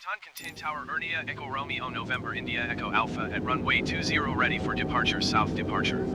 Contain Tower Ernia Echo Romeo November India Echo Alpha at runway 20 ready for departure south departure.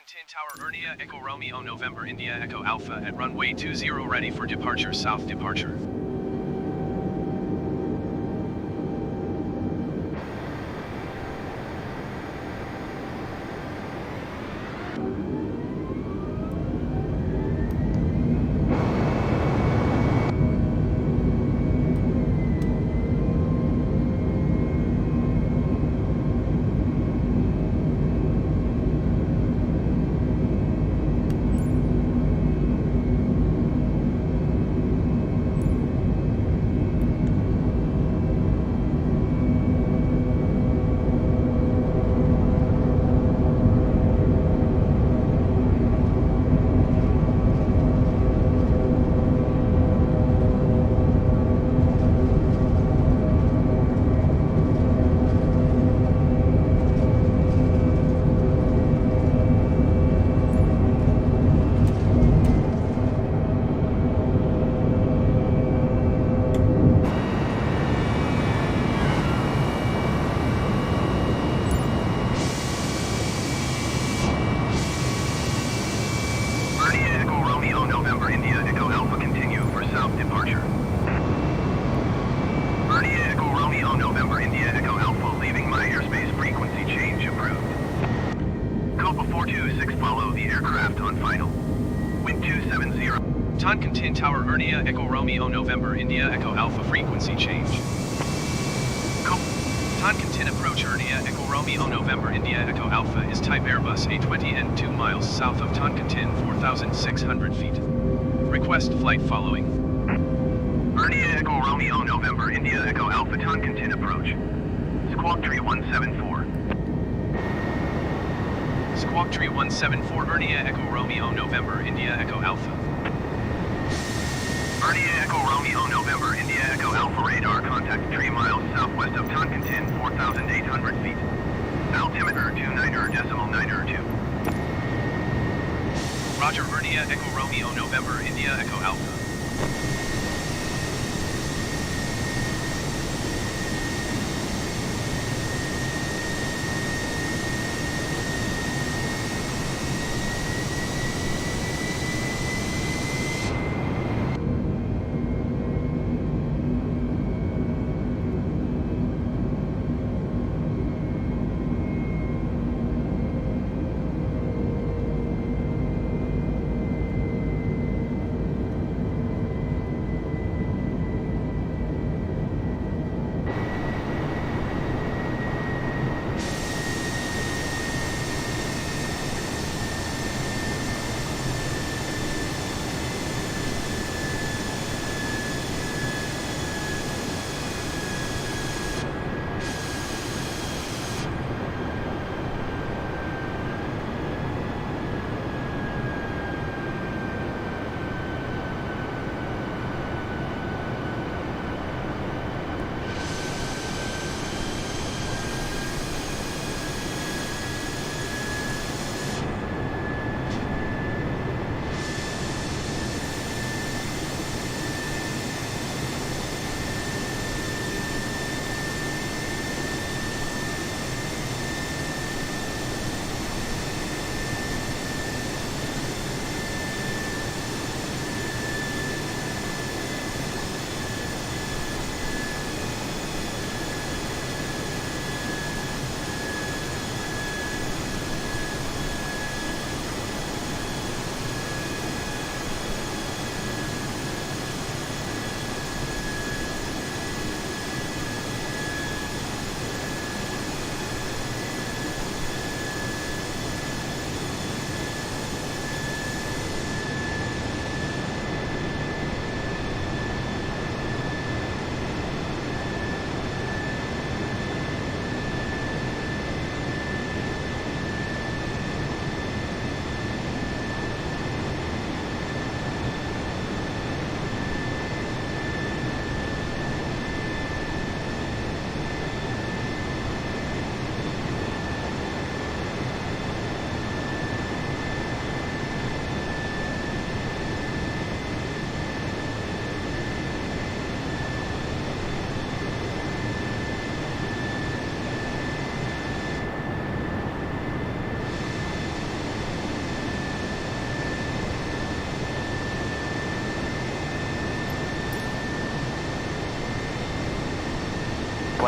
Contain Tower Ernia Echo Romeo November India Echo Alpha at runway 20 ready for departure south departure. Contain Tower Ernia Echo Romeo November India Echo Alpha frequency change. Contain approach Ernia Echo Romeo November India Echo Alpha is type Airbus A20 and 2 miles south of Toncontin 4,600 feet. Request flight following. Ernia Echo Romeo November India Echo Alpha Toncontin approach. Squawk Tree 174. Squawk Tree 174 Ernia Echo Romeo November India Echo Alpha. Ernia Echo Romeo November India Echo Alpha radar contact 3 miles southwest of Toncontin 4,800 feet. Altimeter 29.902. Roger Ernia Echo Romeo November India Echo Alpha.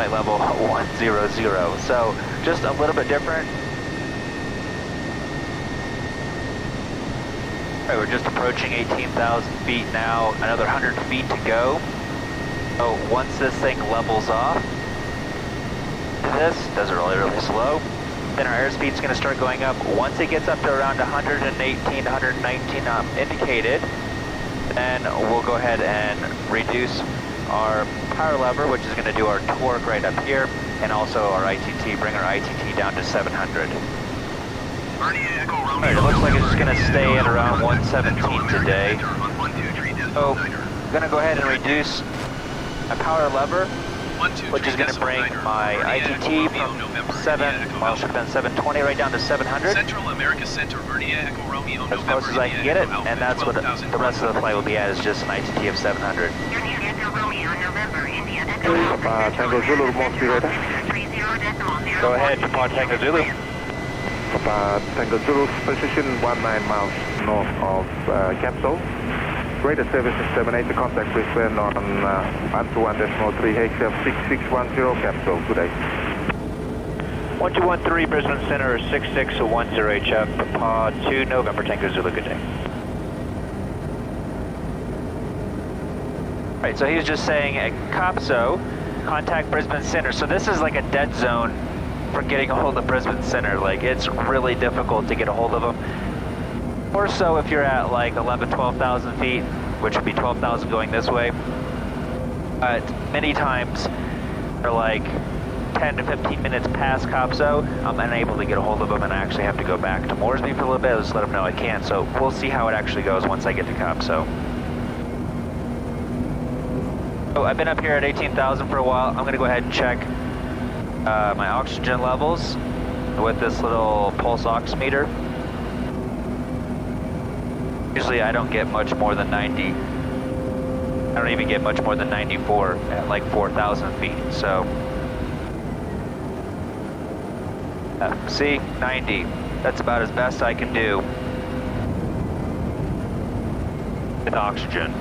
flight level 100. So just a little bit different. All right, we're just approaching 18,000 feet now, another 100 feet to go. So once this thing levels off, this does it really slow, then our airspeed is going to start going up. Once it gets up to around 118, 119 indicated, then we'll go ahead and reduce our power lever, which is going to do our torque right up here, and also our ITT, bring our ITT down to 700. Alright, it looks like it's going to stay at around 117 today. So I'm going to go ahead and reduce my power lever, which is going to bring my ITT from 720 right down to 700. Central America Center, Vernia Echo Romeo, As close as I can get it, and that's what the rest of the flight will be at, is just an ITT of 700. Tango Zulu, Mosby radar. Go ahead, Papa Tango Zulu. Papa Tango Zulu, position 19 miles north of Capsule. Radar service is 78 to contact Brisbane on 121.3 HF 6610 Capsule. Good day. 1213 Brisbane Center 6610 HF, Papa 2 November Tango Zulu. Good day. Alright, so he was just saying at Copso, contact Brisbane Center. So this is like a dead zone for getting a hold of Brisbane Center. Like, it's really difficult to get a hold of them. Or so if you're at like 11, 12,000 feet, which would be 12,000 going this way. But many times they're like 10 to 15 minutes past Copso, I'm unable to get a hold of them, and I actually have to go back to Moresby for a little bit. I'll just let them know I can't. So we'll see how it actually goes once I get to Copso. So I've been up here at 18,000 for a while. I'm going to go ahead and check my oxygen levels with this little pulse ox meter. Usually I don't get much more than 90. I don't even get much more than 94 at like 4,000 feet, so. See, 90. That's about as best I can do with oxygen.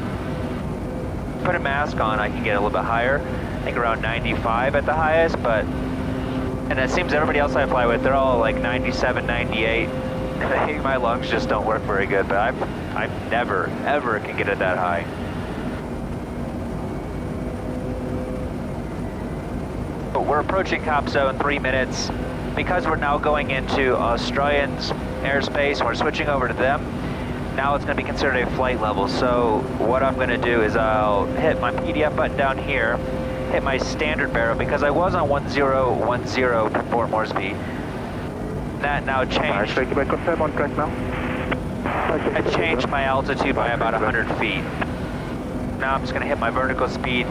Put a mask on, I can get a little bit higher. I think around 95 at the highest, but, and it seems everybody else I fly with, they're all like 97, 98. My lungs just don't work very good, but I never, ever can get it that high. But we're approaching Copso in 3 minutes. Because we're now going into Australians airspace, we're switching over to them. Now it's going to be considered a flight level. So what I'm going to do is I'll hit my PDF button down here, hit my standard barrel, because I was on 1010 before Moresby. That now changed. Thank you, by confirm on track now. I changed my altitude by about 100 feet. Now I'm just going to hit my vertical speed,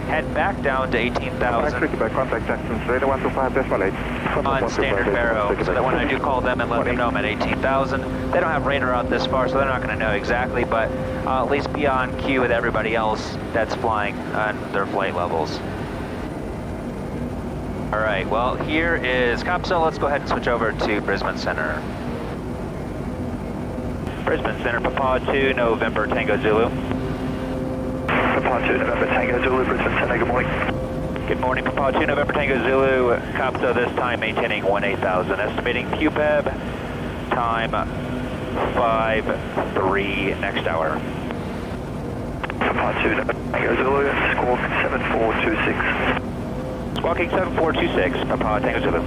head back down to 18,000 By contact Jackson's radar 125.8 on standard barrel, so that when I do call them and let them know I'm at 18,000, they don't have radar out this far, so they're not going to know exactly, but I'll at least be on cue with everybody else that's flying on their flight levels. All right, well, here is Copso. Let's go ahead and switch over to Brisbane Center. Brisbane Center, Papa 2, November Tango Zulu. Papa 2, November Tango Zulu, Brisbane Center, good morning. Good morning, Papa 2, November Tango Zulu. Copso this time maintaining 18,000. Estimating QPEB, time 5-3 next hour. Papa 2, November Tango Zulu, squawk 7426. Squawking 7426, Papa Tango Zulu.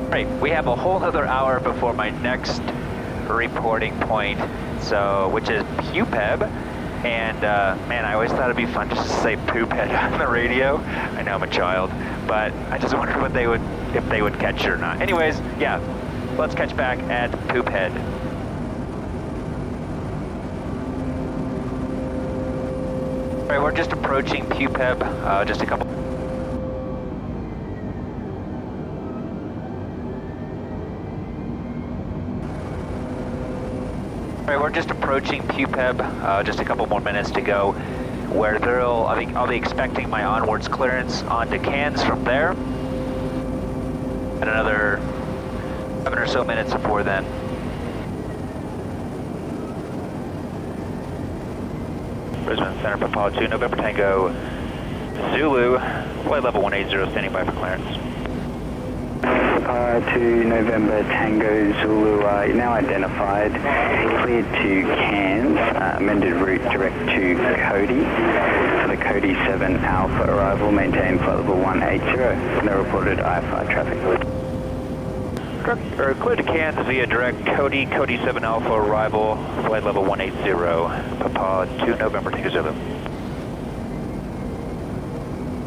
Right, we have a whole other hour before my next reporting point, so which is PUPEB, and man, I always thought it'd be fun just to say PUPEB on the radio. I know I'm a child, but I just wondered what they would, if they would catch it or not. Anyways, yeah, let's catch back at PUPEB. All right, we're just approaching PUPEB, just a couple. All right, we're just approaching PUPEB, just a couple more minutes to go, where I'll be expecting my onwards clearance onto Cairns from there, and another 7 or so minutes before then. Brisbane Center, Papa 2, November Tango Zulu, flight level 180, standing by for clearance. To November Tango Zulu, now identified, cleared to Cairns, amended route direct to Cody. For the Cody 7 Alpha arrival, maintain flight level 180, no reported IFR traffic. Cleared to Cairns via direct Cody 7 Alpha arrival, flight level 180, Papa 2 November Tango Zulu.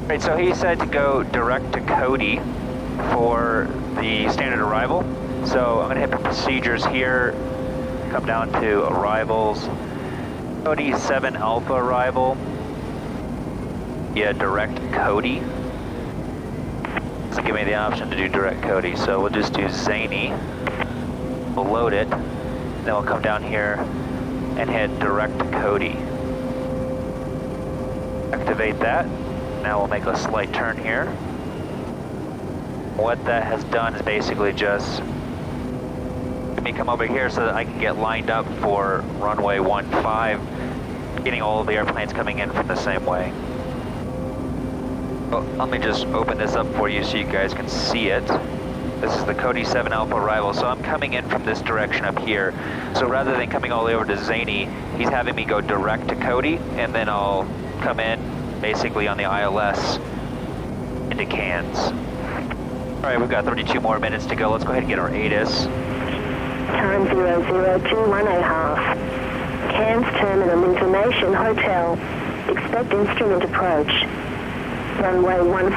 Right, so he said to go direct to Cody for the standard arrival. So I'm going to hit the procedures here, come down to arrivals, Cody 7 Alpha arrival, yeah, direct Cody. Doesn't give me the option to do direct Cody, so we'll just do Zany, we'll load it, then we'll come down here and hit direct Cody. Activate that. Now we'll make a slight turn here. What that has done is basically just let me come over here so that I can get lined up for runway 15, getting all of the airplanes coming in from the same way. Well, let me just open this up for you so you guys can see it. This is the Cody 7 Alpha arrival, so I'm coming in from this direction up here. So rather than coming all the way over to Zany, he's having me go direct to Cody, and then I'll come in basically on the ILS into Cairns. All right, we've got 32 more minutes to go. Let's go ahead and get our ATIS. Time 0021.5. Cairns Terminal Information Hotel. Expect instrument approach. Runway 15.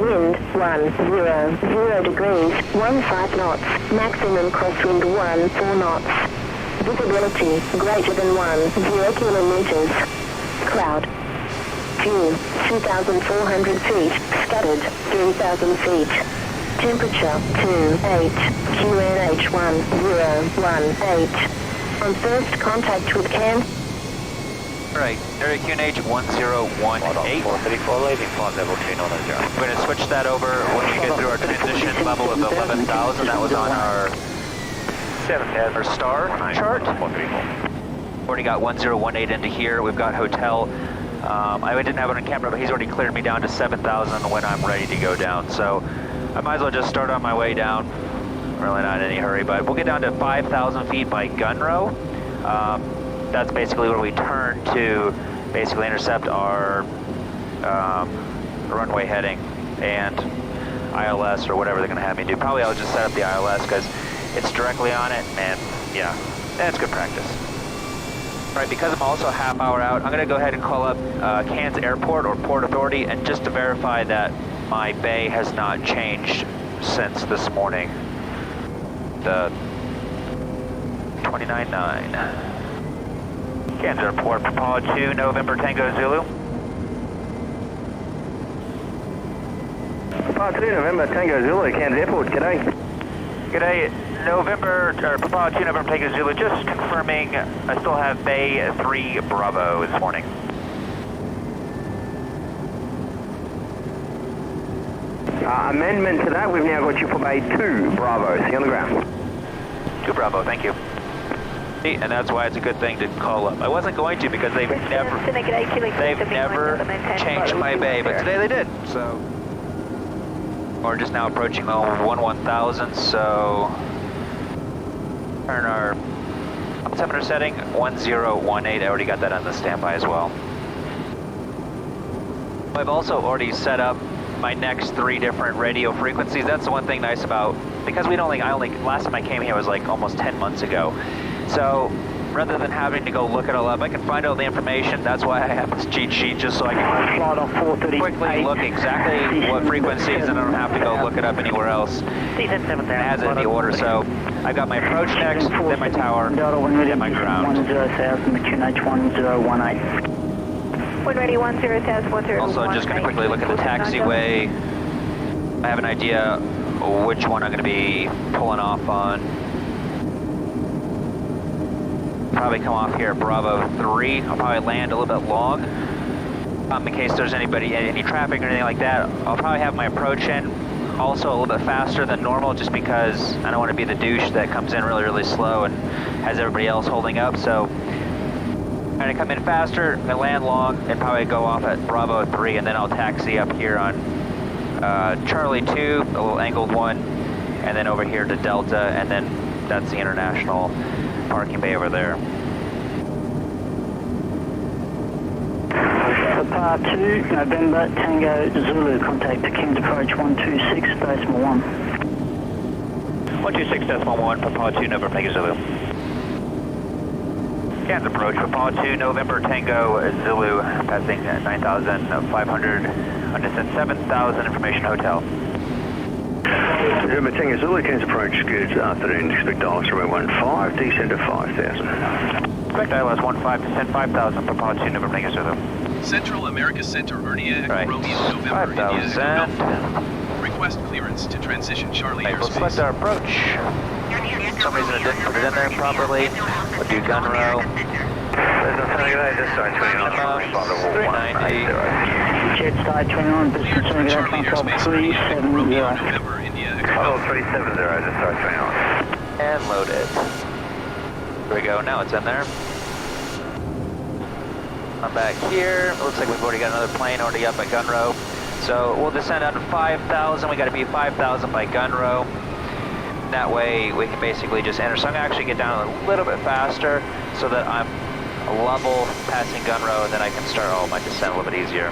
Wind 100 degrees, 15 knots. Maximum crosswind 14 knots. Visibility greater than 10 kilometers. Cloud. View 2,400 feet. Scattered 3,000 feet. Temperature 28. QNH 1018. On first contact with Cairns. Alright, area QNH 1018. 434 leaving flight level 290. We're going to switch that over when we get through our transition level of 11,000. That was on our 7,000. our star chart. 434. Already got 1018 into here. We've got hotel. I didn't have it on camera, but he's already cleared me down to 7,000 when I'm ready to go down. So I might as well just start on my way down. Really not in any hurry, but we'll get down to 5,000 feet by Gunrow. That's basically where we turn to basically intercept our runway heading and ILS or whatever they're going to have me do. Probably I'll just set up the ILS because it's directly on it, and yeah, that's good practice. All right, because I'm also a half hour out, I'm going to go ahead and call up Cairns Airport or Port Authority and just to verify that my bay has not changed since this morning. The 29.9. Cairns Airport, Papa 2 November Tango Zulu. Papa 2 November Tango Zulu, Cairns Airport, g'day. G'day, Papa 2 November Tango Zulu, just confirming I still have Bay 3 Bravo this morning. Amendment to that, we've now got you for Bay 2 Bravo, see you on the ground. 2 Bravo, thank you. And that's why it's a good thing to call up. I wasn't going to because they've never changed my bay, but today they did, so. We're just now approaching the 11,000, so turn our altimeter setting 1018. I already got that on the standby as well. I've also already set up my next 3 different radio frequencies. That's the one thing nice about, because last time I came here was like almost 10 months ago. So rather than having to go look it all up, I can find all the information. That's why I have this cheat sheet, just so I can quickly look exactly what frequencies and I don't have to go look it up anywhere else. It has it in the order, so I got my approach next, then my tower, then my ground. 180,000. Also, just going to quickly look at the taxiway. I have an idea which one I'm going to be pulling off on. Probably come off here at Bravo 3. I'll probably land a little bit long. In case there's any traffic or anything like that, I'll probably have my approach in also a little bit faster than normal just because I don't want to be the douche that comes in really, really slow and has everybody else holding up. So gonna come in faster, I'm gonna land long, and probably go off at Bravo 3, and then I'll taxi up here on Charlie 2, a little angled one, and then over here to Delta, and then that's the international parking bay over there. Papa 2, November, Tango, Zulu, contact to Cairns approach 126.1. 126.1, Papa 2, November, Tango, Zulu. Cairns approach, Papa 2, November, Tango, Zulu, passing 9,500, on descent 7,000, information hotel. November Tango Zulu, Cairns approach, good afternoon, expect ILS runway 15, descend to 5,000. Expect ILS 15, descend 5,000, Papa 2, November, Tango, Zulu. Central America Center, Ernia, Echo Right. Romeo, November, India, Echo 5,000. Alpha. Request clearance to transition Charlie Right, we'll select airspace. our approach. For some reason it didn't put it in there properly. We'll do gun row. Jetstar 29, Clear to business Charlie Tango, airspace, Ernia, Echo Romeo, 370. November, India, Echo Alpha. 370, Jetstar 29. And load it. Here we go, now it's in there. I'm back here. Looks like we've already got another plane already up at gun row. So we'll descend down to 5,000. We got to be 5,000 by gun row. That way we can basically just enter. So I'm going to actually get down a little bit faster so that I'm level passing gun row, and then I can start my descent a little bit easier.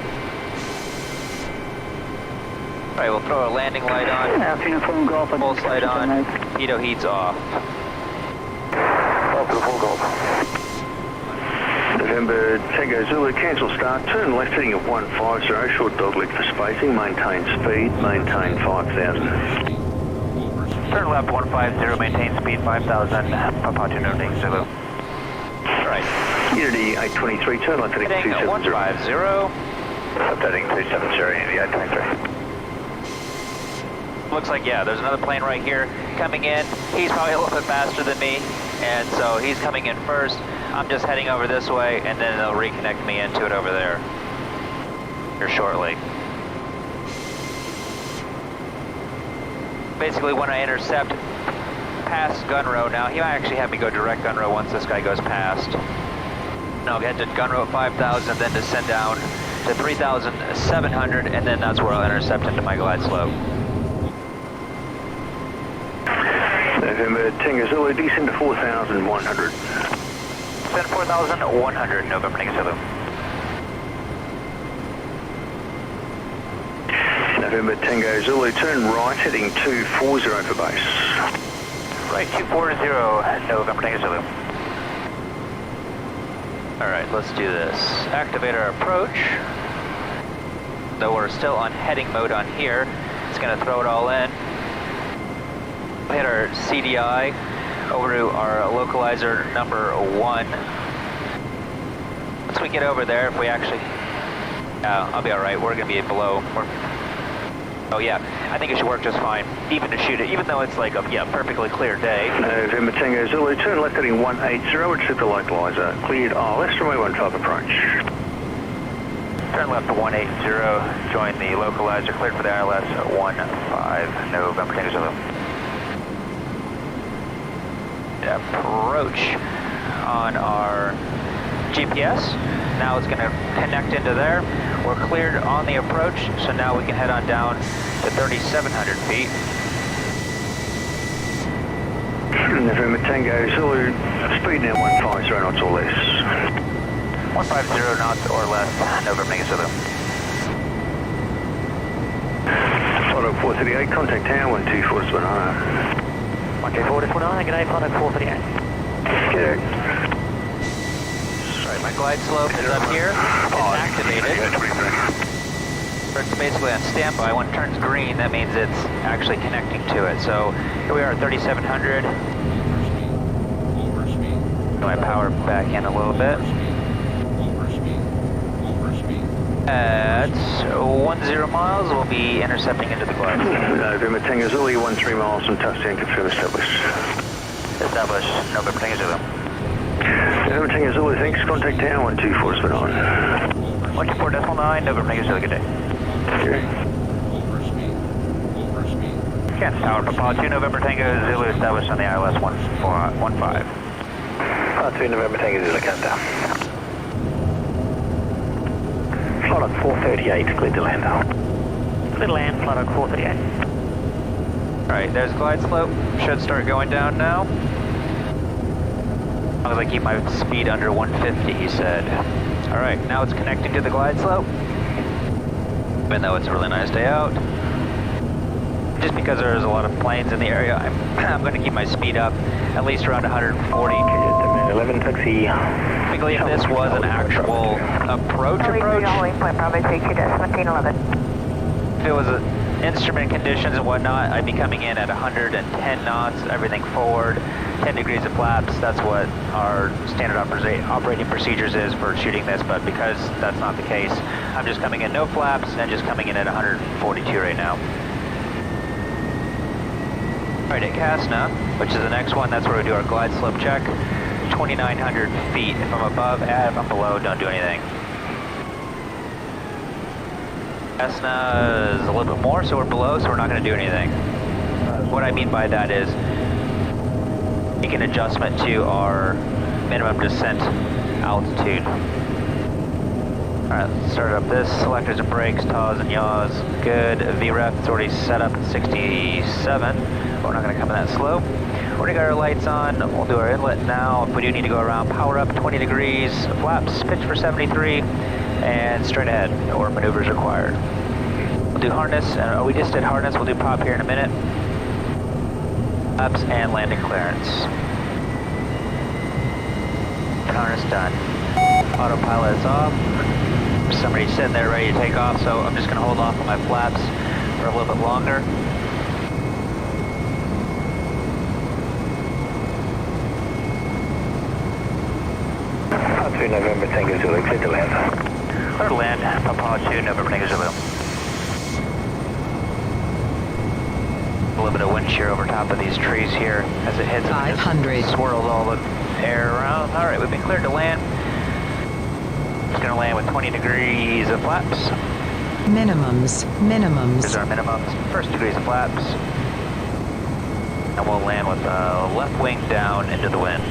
All right, we'll throw our landing light on. Alpha Uniform Golf. Pulse light on. Pitot heat's off. Off to the full Golf. November Tango Zulu, cancel start, turn left heading at 150, short dogleg for spacing, maintain speed, maintain 5,000. Turn left 150, maintain speed 5,000, Papa 2 November Zulu. All right. Unity 823, turn left heading Heading 270. 150. Updating 270, Unity 823. Looks like, yeah, there's another plane right here coming in. He's probably a little bit faster than me, and so he's coming in first. I'm just heading over this way, and then they'll reconnect me into it over there here shortly. Basically, when I intercept past gun row now, he might actually have me go direct gun row once this guy goes past. No, I'll get to gun row at 5,000, then descend down to 3,700, and then that's where I'll intercept into my glide slope. November Tango Zulu, descend to 4,100. Descend 4,100, November Tango Zulu. November Tango Zulu, turn right heading 240 for base. Right, 240, November Tango Zulu. All right, let's do this. Activate our approach. Though we're still on heading mode on here, it's gonna throw it all in. Hit our CDI over to our localizer number 1. Once we get over there, if we actually, I'll be all right. We're gonna be below. Oh yeah, I think it should work just fine, even to shoot it, even though it's like a perfectly clear day. November Tango Zulu, turn left heading 180, which is the localizer. Cleared ILS, runway 15 approach. Turn left to 180, join the localizer, cleared for the ILS at 15, November Tango Zulu. Approach on our GPS. Now it's going to connect into there. We're cleared on the approach, so now we can head on down to 3,700 feet. November Tango Zulu, speed now 150 knots or less. 150 knots or less, November Tango Zulu. Photo 438, contact tower 124 Banana. 124 to 29, good day, Photo 438. Good. Sorry, my glide slope is up here. It's activated. It's basically on standby. When it turns green, that means it's actually connecting to it. So here we are at 3,700. My power back in a little bit. At 10 miles, we'll be intercepting into the glide. November Tango Zulu, 13 miles from touchdown, confirm established. Established, November Tango Zulu. November Tango Zulu, thanks, contact tower 124 Banana. 124.9, November Tango Zulu, good day. Okay. Kansas Tower, Papa 2, November Tango Zulu, established on the ILS 15. Part 2 November Tango Zulu, Kansas Tower. Flight 438, cleared to land. Clear to land, Flight 438. Alright, there's glide slope. Should start going down now. As long as I keep my speed under 150, he said. Alright, now it's connecting to the glide slope. Even though it's a really nice day out. Just because there's a lot of planes in the area, I'm going to keep my speed up at least around 140. 11 taxi. Typically, if this was an actual approach, if it was instrument conditions and whatnot, I'd be coming in at 110 knots, everything forward, 10 degrees of flaps. That's what our standard operating procedures is for shooting this, but because that's not the case, I'm just coming in no flaps and just coming in at 142 right now. Alright, at Casna, which is the next one, that's where we do our glide slope check. 2,900 feet. If I'm above, add. If I'm below, don't do anything. Casna is a little bit more, so we're below, so we're not going to do anything. What I mean by that is make an adjustment to our minimum descent altitude. Alright, let's start up this. Selectors and brakes, TAWs and yaws. Good. VREF is already set up at 67. We're not going to come in that slow. We already got our lights on. We'll do our inlet now. If we do need to go around, power up 20 degrees. Flaps, pitch for 73. And straight ahead, or maneuvers required. We'll do harness. We just did harness. We'll do pop here in a minute. Flaps and landing clearance. Harness done. Autopilot is off. Somebody's sitting there ready to take off, so I'm just going to hold off on my flaps for a little bit longer. 2 November Tango Zulu, clear to land. Clear to land, Papa 2 November Tango Zulu. A little bit of wind shear over top of these trees here as it hits. 500. Swirls all the air around. Alright, we've been cleared to land. It's going to land with 20 degrees of flaps. Minimums. Here's our minimums. First degrees of flaps. And we'll land with the left wing down into the wind.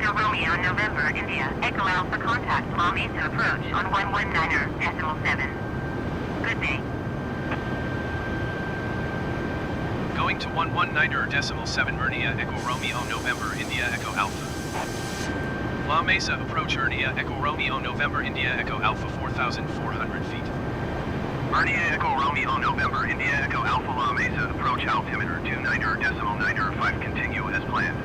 Echo Romeo November India Echo Alpha contact La Mesa approach on 119.7. Good day. Going to 119.7 Ernia Echo Romeo November India Echo Alpha. La Mesa approach Ernia Echo Romeo November India Echo Alpha 4,400 feet. Ernia Echo Romeo November India Echo Alpha La Mesa approach altimeter 29.905 continue as planned.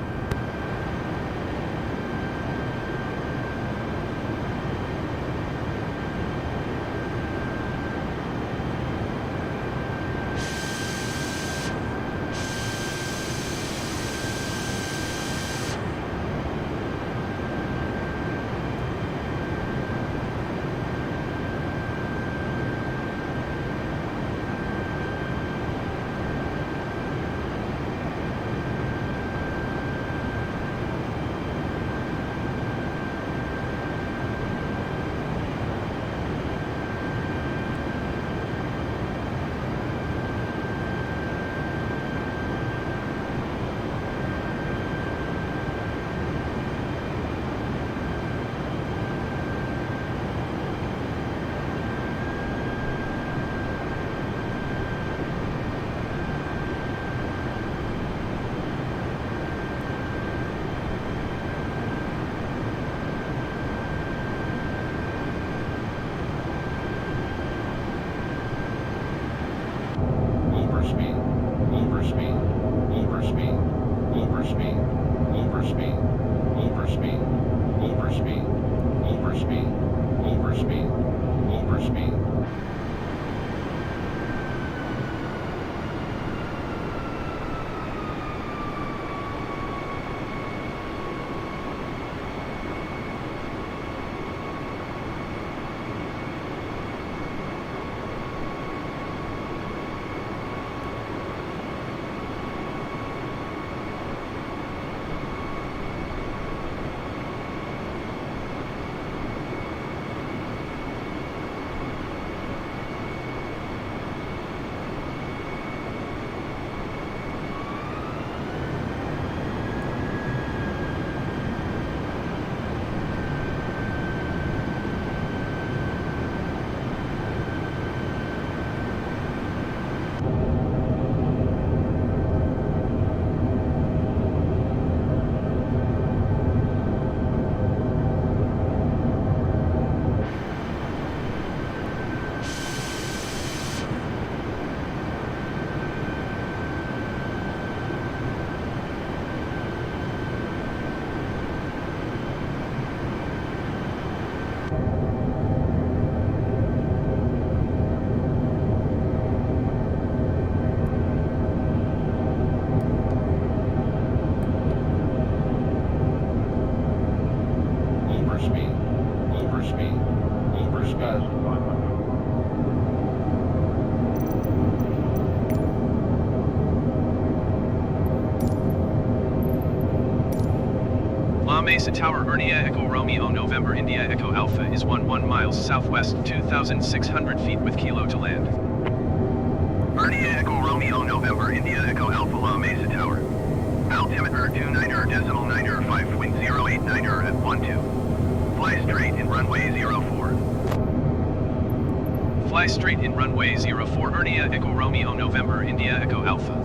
La Mesa Tower Ernia Echo Romeo November India Echo Alpha is 11 miles southwest 2,600 feet with kilo to land. Ernia Echo Romeo November India Echo Alpha La Mesa Tower. Altimeter 29.905 wind 089 at 12. Fly straight in runway 04. Fly straight in runway 04 Ernia Echo Romeo November India Echo Alpha.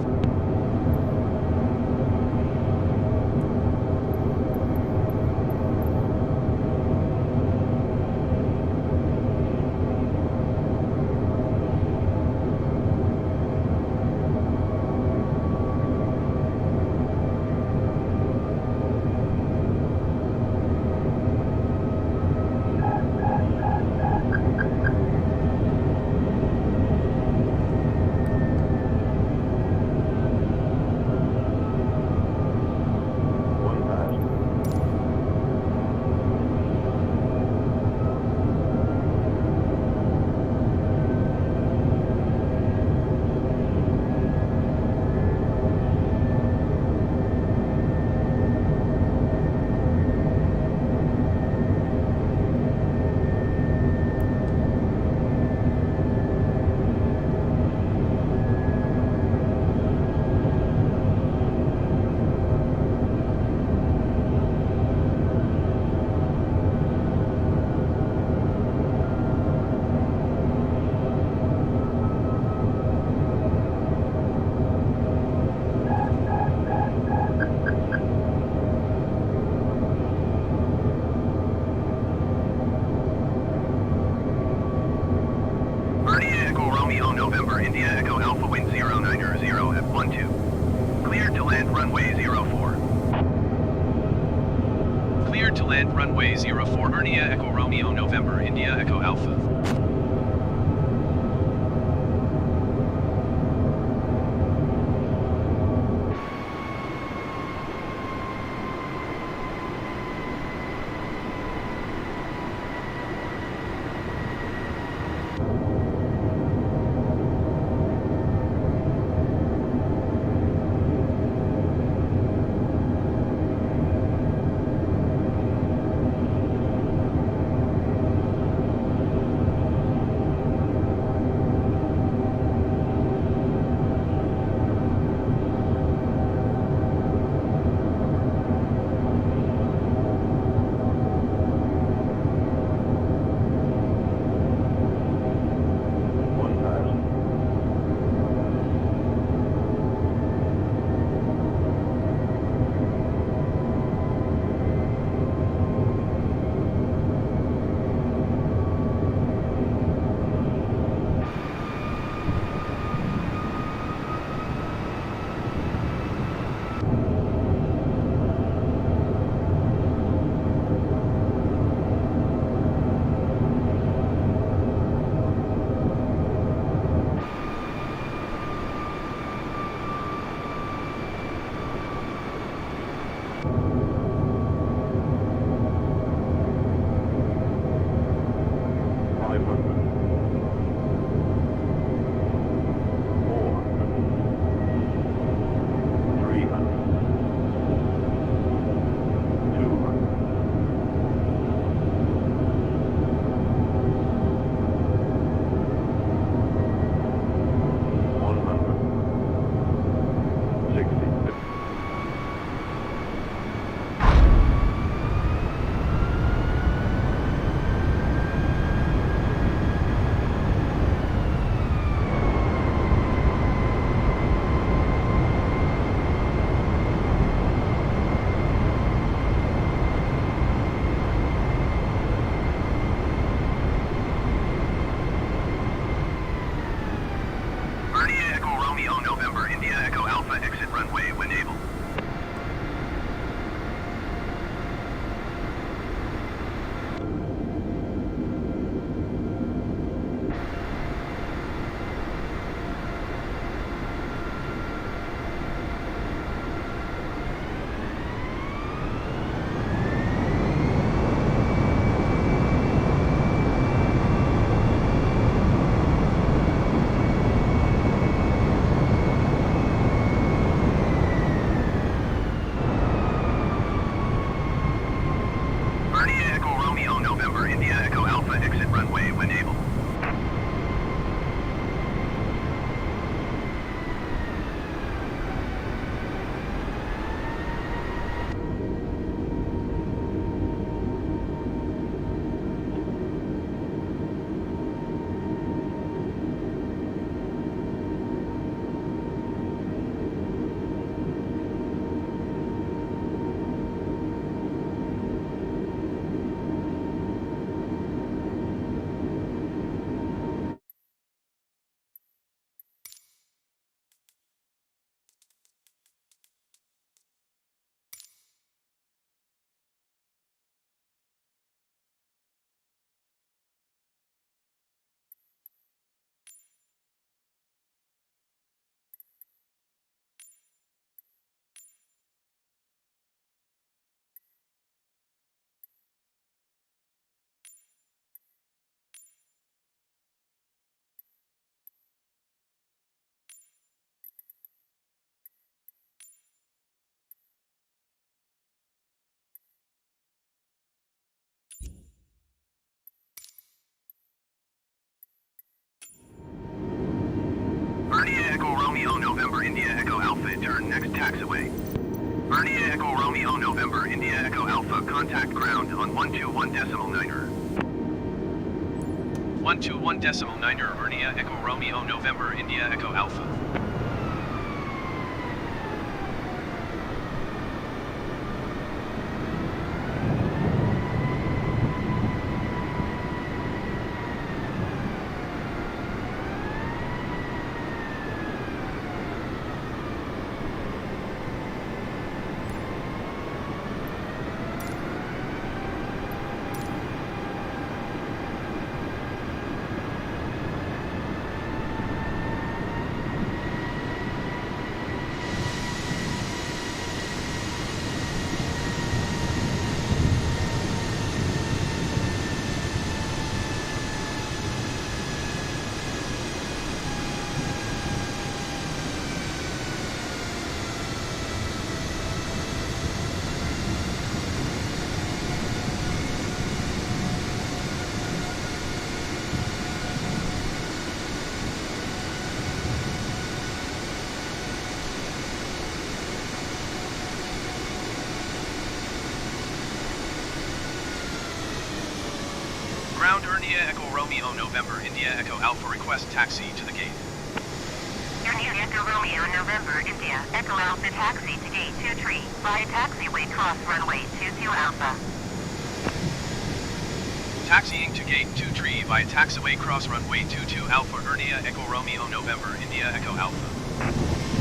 Echo Alpha wind 090 at 12. Cleared to land runway 04. Cleared to land runway 04 Ernia Echo Romeo November India Echo Alpha. taxiway. Ernia Echo Romeo November India Echo Alpha, contact ground on 121.9er. 121.9er Ernia Echo Romeo November India Echo Alpha. India Echo Romeo November India Echo Alpha request taxi to the gate. India Echo Romeo November India Echo Alpha taxi to gate 23 via taxiway cross runway 20 Alpha. Taxiing to gate 23 via taxiway cross runway 22 Alpha India Echo Romeo November India Echo Alpha.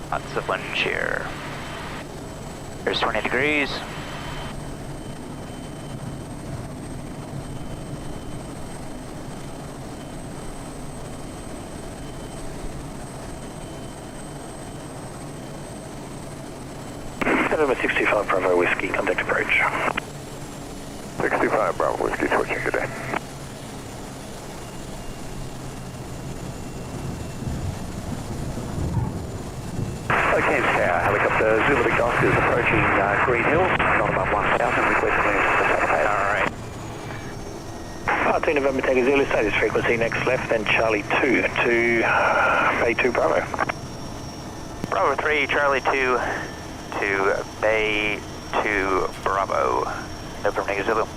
Lots of wind shear. There's 20 degrees. November 65 Bravo Whiskey, contact approach. 65 Bravo Whiskey, switching today. Okay, Tower, helicopter Zulu Golf is approaching Green Hills, not above 1,000, request clearance for Saturday. Alright. Part 2 November Tango Zulu, status frequency next left, then Charlie 2 to Bay 2 Bravo. Bravo 3, Charlie 2 to Bay 2 Bravo. November Tango Zulu.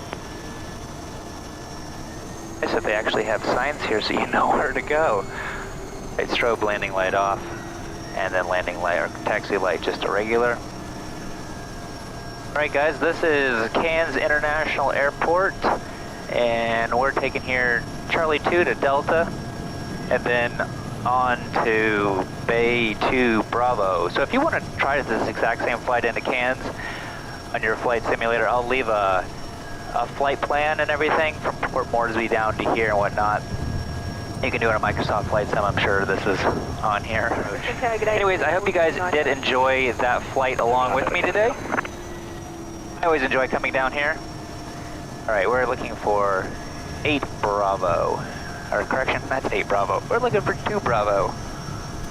Nice that they actually have signs here so you know where to go. Right, strobe landing light off, and then landing light or taxi light just a regular. Alright guys, this is Cairns International Airport, and we're taking here Charlie 2 to Delta, and then on to Bay 2 Bravo. So if you want to try this exact same flight into Cairns on your flight simulator, I'll leave a flight plan and everything from Port Moresby down to here and whatnot. You can do it on Microsoft Flight Sim, I'm sure this is on here. Anyways, I hope you guys did enjoy that flight along with me today. I always enjoy coming down here. Alright, we're looking for 8 Bravo. Or correction, that's 8 Bravo. We're looking for 2 Bravo.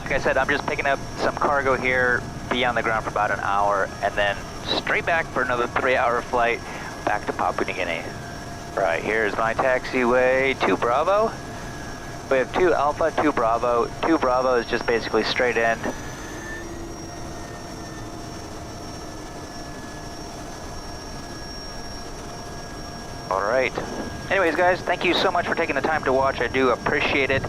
Like I said, I'm just picking up some cargo here, be on the ground for about an hour, and then straight back for another 3-hour flight back to Papua New Guinea. Right, here's my taxiway, 2 Bravo. We have 2 Alpha, 2 Bravo. 2 Bravo is just basically straight in. Alright. Anyways guys, thank you so much for taking the time to watch. I do appreciate it.